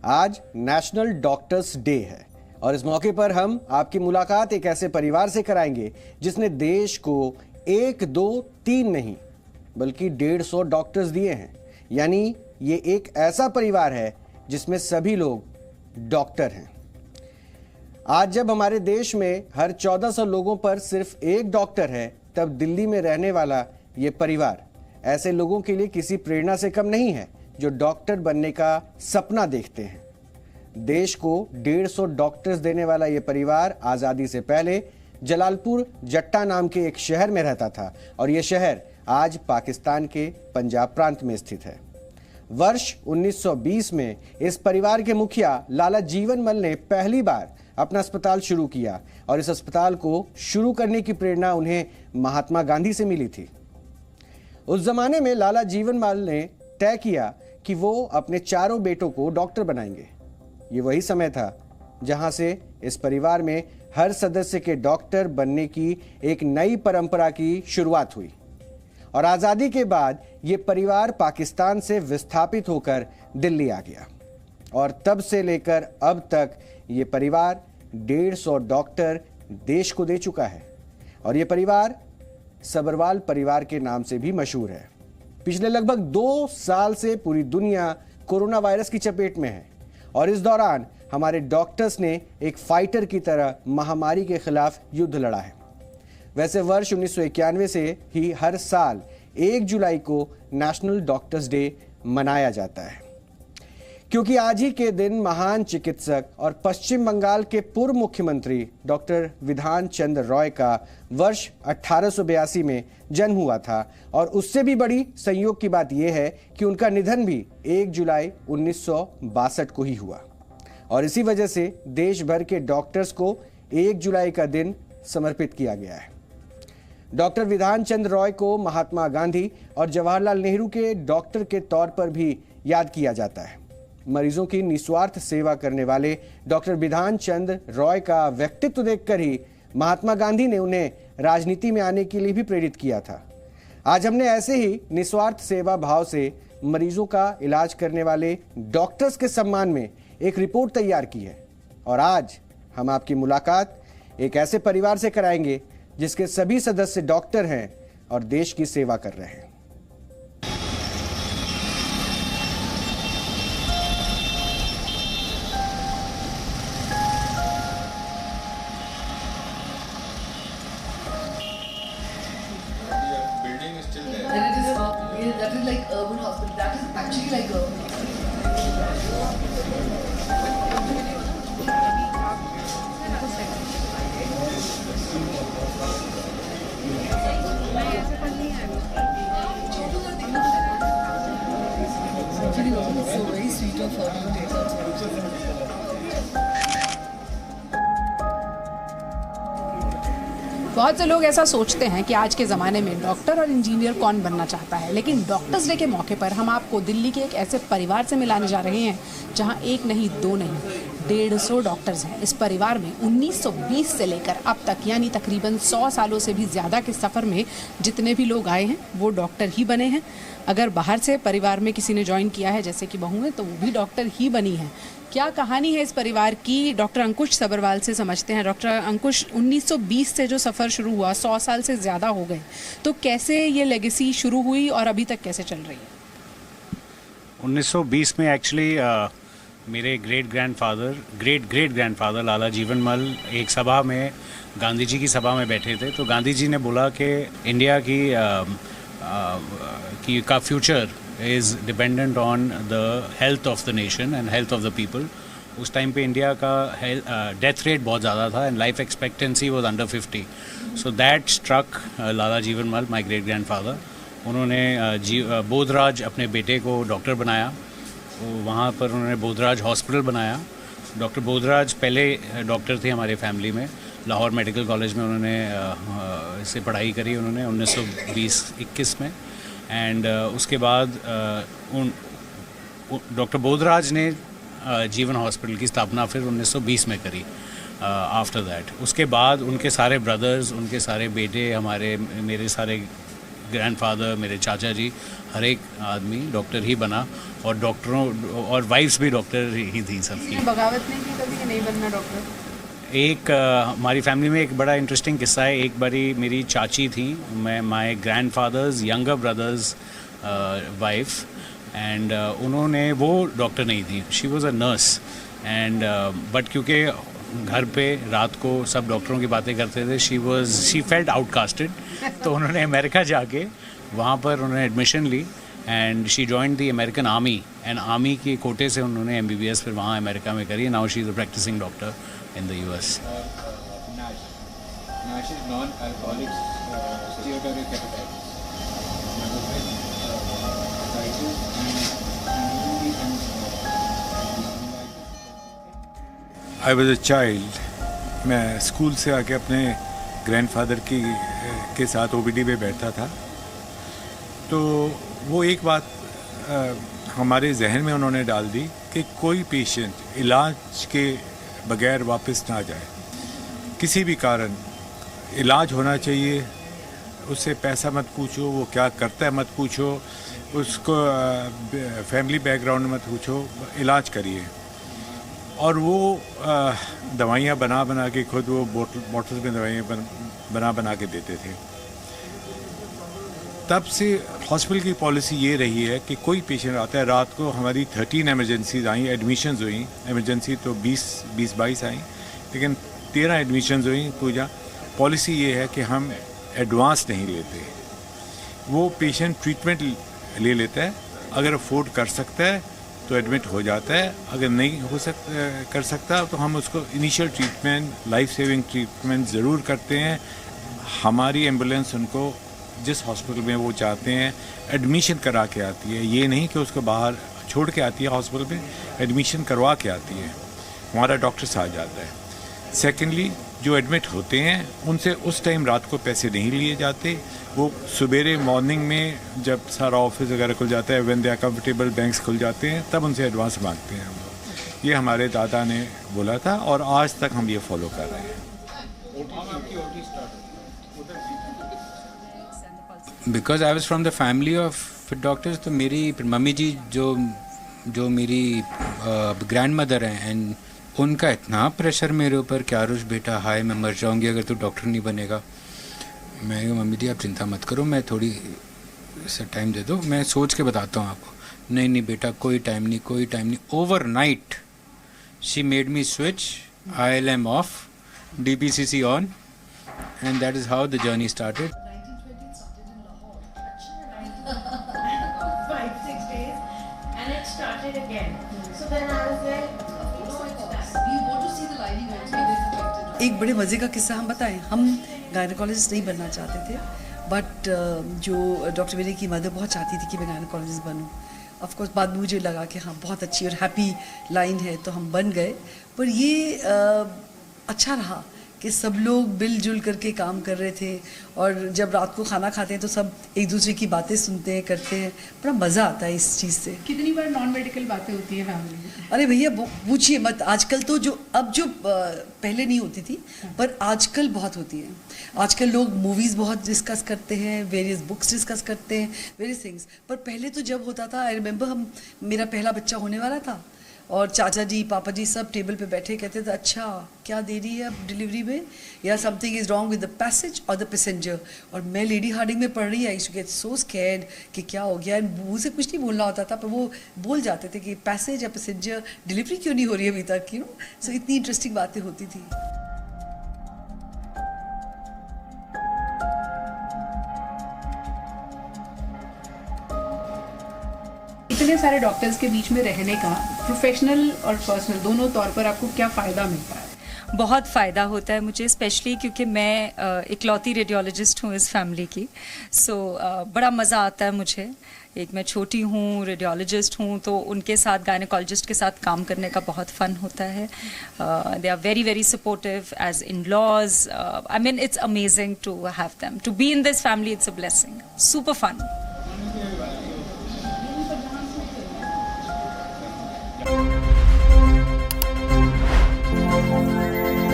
आज national doctors day है और इस मौके पर हम आपकी मुलाकात एक ऐसे परिवार से कराएंगे जिसने देश को 1, 2, 3 नहीं बल्कि 150 डॉक्टर्स दिए हैं। यानी ये एक ऐसा परिवार है जिसमें सभी लोग डॉक्टर हैं। आज जब हमारे देश में हर 1400 लोगों पर सिर्फ एक डॉक्टर है, तब दिल्ली में रहने वाला ये परिवार ऐसे लोगों के लिए किसी प्रेरणा से कम नहीं है जो डॉक्टर बनने का सपना देखते हैं। देश को 150 डॉक्टर्स देने वाला यह परिवार आजादी से पहले जलालपुर जट्टा नाम के एक शहर में रहता था और यह शहर आज पाकिस्तान के पंजाब प्रांत में स्थित है। वर्ष 1920 में इस परिवार के मुखिया लाला जीवन मल ने पहली बार अपना अस्पताल शुरू किया और इस अस्पताल को शुरू करने की प्रेरणा उन्हें महात्मा गांधी से मिली थी। उस जमाने में लाला जीवन मल ने तय किया कि वो अपने चारों बेटों को डॉक्टर बनाएंगे। ये वही समय था जहां से इस परिवार में हर सदस्य के डॉक्टर बनने की एक नई परंपरा की शुरुआत हुई और आजादी के बाद ये परिवार पाकिस्तान से विस्थापित होकर दिल्ली आ गया और तब से लेकर अब तक ये परिवार 150 डॉक्टर देश को दे चुका है और ये परिवार सबरवाल परिवार के नाम से भी मशहूर है। पिछले लगभग 2 साल से पूरी दुनिया कोरोना वायरस की चपेट में है और इस दौरान हमारे डॉक्टर्स ने एक फाइटर की तरह महामारी के खिलाफ युद्ध लड़ा है। वैसे वर्ष 1991 से ही हर साल 1 जुलाई को नेशनल डॉक्टर्स डे मनाया जाता है, क्योंकि आज ही के दिन महान चिकित्सक और पश्चिम बंगाल के पूर्व मुख्यमंत्री डॉक्टर विधान चंद्र रॉय का वर्ष 1882 में जन्म हुआ था और उससे भी बड़ी संयोग की बात यह है कि उनका निधन भी 1 जुलाई 1962 को ही हुआ और इसी वजह से देश भर के डॉक्टर्स को 1 जुलाई का दिन समर्पित किया गया है। डॉक्टर विधान चंद्र रॉय को महात्मा गांधी और जवाहरलाल नेहरू के डॉक्टर के तौर पर भी याद किया जाता है। मरीजों की निस्वार्थ सेवा करने वाले डॉक्टर विधान चंद्र रॉय का व्यक्तित्व देखकर ही महात्मा गांधी ने उन्हें राजनीति में आने के लिए भी प्रेरित किया था। आज हमने ऐसे ही निस्वार्थ सेवा भाव से मरीजों का इलाज करने वाले डॉक्टर्स के सम्मान में एक रिपोर्ट तैयार की है और आज हम आपकी मुलाकात एक ऐसे परिवार से कराएंगे जिसके सभी सदस्य डॉक्टर हैं और देश की सेवा कर रहे हैं। That is like urban hospital. That is actually like urban. Actually, it's so very sweet of her to take out. बहुत से लोग ऐसा सोचते हैं कि आज के ज़माने में डॉक्टर और इंजीनियर कौन बनना चाहता है, लेकिन डॉक्टर्स डे के मौके पर हम आपको दिल्ली के एक ऐसे परिवार से मिलाने जा रहे हैं जहां 1 नहीं 2 नहीं 150 डॉक्टर्स हैं। इस परिवार में 1920 से लेकर अब तक यानी तकरीबन 100 सालों से भी ज़्यादा के सफ़र में जितने भी लोग आए हैं वो डॉक्टर ही बने हैं। अगर बाहर से परिवार में किसी ने ज्वाइन किया है जैसे कि बहू है तो वो भी डॉक्टर ही बनी है। क्या कहानी है इस परिवार की, डॉक्टर अंकुश सबरवाल से समझते हैं। डॉक्टर अंकुश, 1920 से जो सफ़र शुरू हुआ 100 साल से ज़्यादा हो गए, तो कैसे ये लेगेसी शुरू हुई और अभी तक कैसे चल रही है? 1920 में एक्चुअली मेरे ग्रेट ग्रैंडफादर लाला जीवन मल एक सभा में, गांधी जी की सभा में बैठे थे, तो गांधी जी ने बोला कि इंडिया का future is dependent on the health of the nation and health of the people. उस टाइम पे इंडिया का डेथ रेट बहुत ज़्यादा था and life expectancy was under 50. So that struck Lala Jiwan Mal, my great grandfather. उन्होंने बोधराज अपने बेटे को डॉक्टर बनाया, वहाँ पर उन्होंने बोधराज हॉस्पिटल बनाया। डॉक्टर बोधराज पहले डॉक्टर थे हमारे फैमिली में, लाहौर मेडिकल कॉलेज में उन्होंने इससे पढ़ाई करी उन्होंने 1920-21 में एंड उसके बाद डॉक्टर बोधराज ने जीवन हॉस्पिटल की स्थापना फिर 1920 में करी आफ्टर दैट। उसके बाद उनके सारे ब्रदर्स, उनके सारे बेटे, मेरे सारे ग्रैंडफादर, मेरे चाचा जी, हर एक आदमी डॉक्टर ही बना, और डॉक्टरों और वाइफ्स भी डॉक्टर ही थी सबकी। बगावत नहीं की कभी कि नहीं बनना डॉक्टर? एक हमारी फैमिली में एक बड़ा इंटरेस्टिंग किस्सा है। एक बारी मेरी चाची थी, my grandfathers younger brother's wife, and उन्होंने, वो डॉक्टर नहीं थी, she was a nurse, and but क्योंकि घर पे रात को सब डॉक्टरों की बातें करते थे, शी फेल्ट आउटकास्टेड, तो उन्होंने अमेरिका जाके वहाँ पर उन्होंने एडमिशन ली, and she joined the American army, and army के कोटे से उन्होंने MBBS फिर वहाँ अमेरिका में करी। Now she is a practising doctor in the US. NASH is non-alcoholic steatotic hepatitis. I was a child. मैं स्कूल से आके अपने ग्रैंडफादर के साथ OPD में बैठता था, तो वो एक बात हमारे जहन में उन्होंने डाल दी कि कोई पेशेंट इलाज के बगैर वापस ना जाए। किसी भी कारण इलाज होना चाहिए, उससे पैसा मत पूछो, वो क्या करता है मत पूछो, उसको फैमिली बैकग्राउंड मत पूछो, इलाज करिए। और वो दवाइयाँ बना के खुद वो बोतल में दवाइयाँ बना के देते थे। तब से हॉस्पिटल की पॉलिसी ये रही है कि कोई पेशेंट आता है रात को, हमारी 13 एमरजेंसीज आई, एडमिशन्स हुई, एमरजेंसी तो 20-22 आई, लेकिन 13 एडमिशन्स हुई पूजा। पॉलिसी ये है कि हम एडवांस नहीं लेते, वो पेशेंट ट्रीटमेंट ले लेता है, अगर अफोर्ड कर सकता है तो एडमिट हो जाता है, अगर नहीं कर सकता तो हम उसको initial treatment, life saving treatment ज़रूर करते हैं। हमारी एम्बुलेंस उनको जिस हॉस्पिटल में वो चाहते हैं एडमिशन करा के आती है, ये नहीं कि उसको बाहर छोड़ के आती है हॉस्पिटल में, एडमिशन करवा के आती है, हमारा डॉक्टर साथ जाता है। सेकेंडली, जो एडमिट होते हैं उनसे उस टाइम रात को पैसे नहीं लिए जाते, वो सवेरे मॉर्निंग में जब सारा ऑफिस वगैरह खुल जाता है, when they are comfortable, banks खुल जाते हैं, तब उनसे एडवांस मांगते हैं हम लोग। ये हमारे दादा ने बोला था और आज तक हम ये फॉलो कर रहे हैं। Because I was from the family of fit doctors, तो मेरी मम्मी जी जो मेरी ग्रैंड मदर हैं, एंड उनका इतना प्रेशर मेरे ऊपर कि आरुष बेटा हाय मैं मर जाऊंगी अगर तू डॉक्टर नहीं बनेगा। मैं कहा मम्मी जी आप चिंता मत करो, मैं थोड़ी सा टाइम दे दो, मैं सोच के बताता हूँ आपको। नहीं बेटा कोई टाइम नहीं। Overnight she made me switch ILM of, DPCC on, and that is how the journey started. 5-6 days and it started again. So then I was like, We want to see the lining also is affected. एक बड़े मज़े का किस्सा हम बताएं। हम gynaecologist नहीं बनना चाहते थे, बट जो डॉक्टर मेरे की मदर बहुत चाहती थी कि मैं गायनेकोलॉजिस्ट बनूं। ऑफ कोर्स बाद में मुझे लगा कि हाँ बहुत अच्छी और हैप्पी लाइन है, तो हम बन गए। पर ये अच्छा रहा कि सब लोग मिलजुल करके काम कर रहे थे, और जब रात को खाना खाते हैं तो सब एक दूसरे की बातें सुनते हैं, करते हैं, बड़ा मज़ा आता है इस चीज़ से। कितनी बार नॉन मेडिकल बातें होती हैं फैमिली में? अरे भैया पूछिए मत। आजकल तो जो पहले नहीं होती थी, पर आजकल बहुत होती है। आजकल लोग मूवीज़ बहुत डिस्कस करते हैं, वेरियस बुक्स डिस्कस करते हैं, वेरियस थिंग्स। पर पहले तो जब होता था, आई रिमेंबर मेरा पहला बच्चा होने वाला था, और चाचा जी पापा जी सब टेबल पे बैठे कहते थे अच्छा क्या दे रही है अब डिलीवरी में, या something is wrong with the passage और द पैसेंजर। और मैं लेडी हार्डिंग में पढ़ रही, आई टू गेट सो स्कैर्ड कि क्या हो गया। मुँह से कुछ नहीं बोलना होता था, पर वो बोल जाते थे कि पैसेज या पैसेंजर डिलीवरी क्यों नहीं हो रही है अभी तक, यू नो। सो इतनी इंटरेस्टिंग बातें होती थी। इतने सारे डॉक्टर्स के बीच में रहने का प्रोफेशनल और पर्सनल दोनों तौर पर आपको क्या फ़ायदा मिलता है? बहुत फ़ायदा होता है मुझे, स्पेशली क्योंकि मैं इकलौती रेडियोलॉजिस्ट हूँ इस फैमिली की। सो बड़ा मज़ा आता है मुझे। एक मैं छोटी हूँ, रेडियोलॉजिस्ट हूँ, तो उनके साथ गायनेकोलॉजिस्ट के साथ काम करने का बहुत फ़न होता है। They are very very supportive as in laws. I mean it's amazing to have them, to be in this family, it's a blessing, super fun.